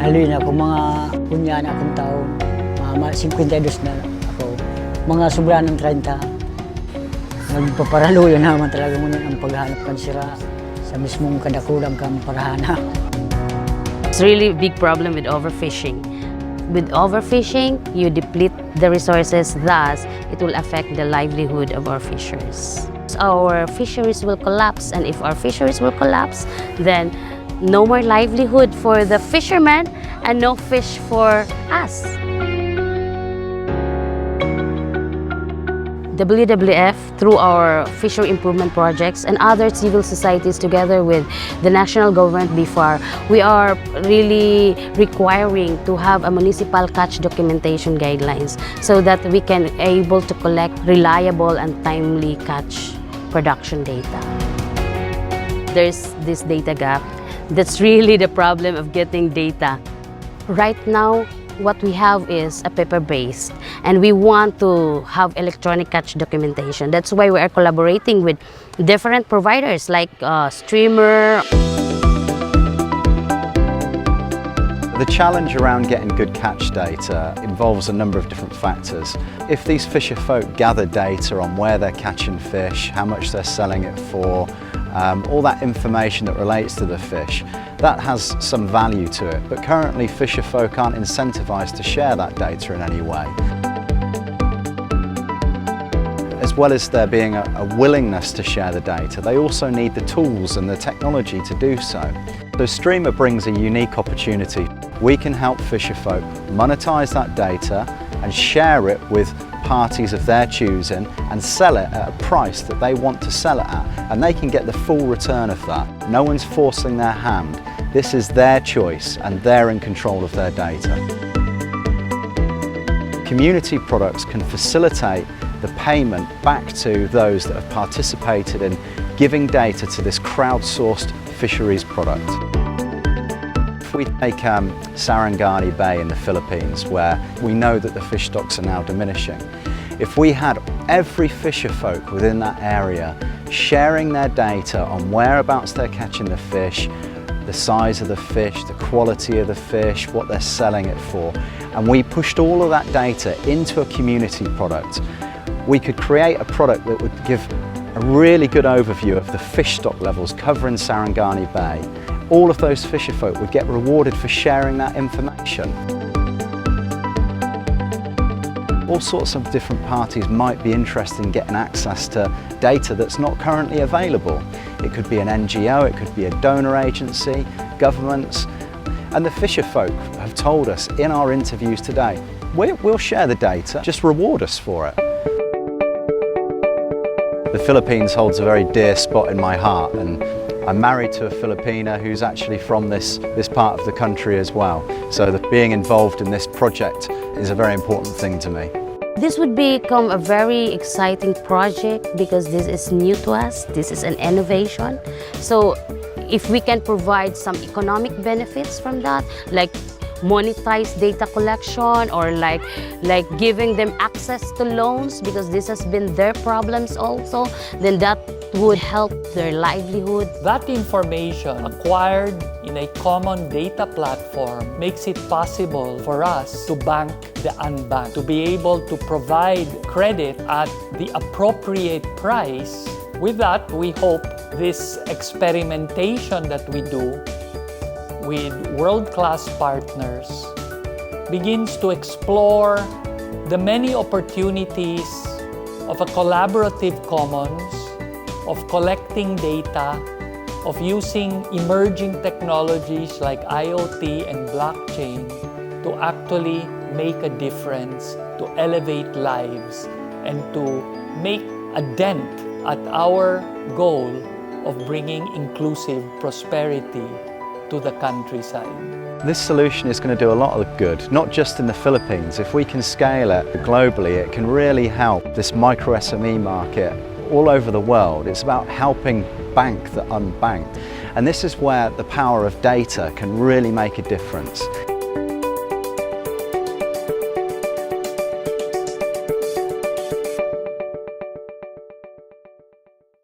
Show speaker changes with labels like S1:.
S1: Lalo na kung mga kunya na akong taon, mga 52 na ako, mga sobra ng 30. Nagpaparaluyo naman talaga muna ang paghanap kan sira sa mismong kadakulang kang parahana.
S2: It's really a big problem with overfishing. With overfishing, you deplete the resources, thus it will affect the livelihood of our fishers. Our fisheries will collapse, and if our fisheries will collapse, then no more livelihood for the fishermen and no fish for us. WWF, through our fishery improvement projects and other civil societies together with the national government BIFAR, we are really requiring to have a municipal catch documentation guidelines so that we can able to collect reliable and timely catch production data. There's this data gap. That's really the problem of getting data. Right now, what we have is a paper-based, and we want to have electronic catch documentation. That's why we are collaborating with different providers like Streamr.
S3: The challenge around getting good catch data involves a number of different factors. If these fisher folk gather data on where they're catching fish, how much they're selling it for, all that information that relates to the fish, that has some value to it. But currently fisher folk aren't incentivized to share that data in any way. As well as there being a willingness to share the data, they also need the tools and the technology to do so. So Streamr brings a unique opportunity. We can help fisher folk monetize that data and share it with parties of their choosing and sell it at a price that they want to sell it at, and they can get the full return of that. No one's forcing their hand. This is their choice and they're in control of their data. Community products can facilitate the payment back to those that have participated in giving data to this crowdsourced fisheries product. If we take Sarangani Bay in the Philippines, where we know that the fish stocks are now diminishing, if we had every fisher folk within that area sharing their data on whereabouts they're catching the fish, the size of the fish, the quality of the fish, what they're selling it for, and we pushed all of that data into a community product, we could create a product that would give a really good overview of the fish stock levels covering Sarangani Bay. All of those fisher folk would get rewarded for sharing that information. All sorts of different parties might be interested in getting access to data that's not currently available. It could be an NGO, it could be a donor agency, governments, and the fisher folk have told us in our interviews today, we'll share the data, just reward us for it. The Philippines holds a very dear spot in my heart, and I'm married to a Filipina who's actually from this part of the country as well. So being involved in this project is a very important thing to me.
S2: This would become a very exciting project because this is new to us. This is an innovation. So if we can provide some economic benefits from that, like monetize data collection or like giving them access to loans, because this has been their problems also, then that would help their livelihood.
S4: That information acquired in a common data platform makes it possible for us to bank the unbanked, to be able to provide credit at the appropriate price. With that, we hope this experimentation that we do with world-class partners begins to explore the many opportunities of a collaborative commons, of collecting data, of using emerging technologies like IoT and blockchain to actually make a difference, to elevate lives, and to make a dent at our goal of bringing inclusive prosperity to the countryside.
S3: This solution is going to do a lot of good, not just in the Philippines. If we can scale it globally, it can really help this micro SME market all over the world. It's about helping bank the unbanked. And this is where the power of data can really make a difference.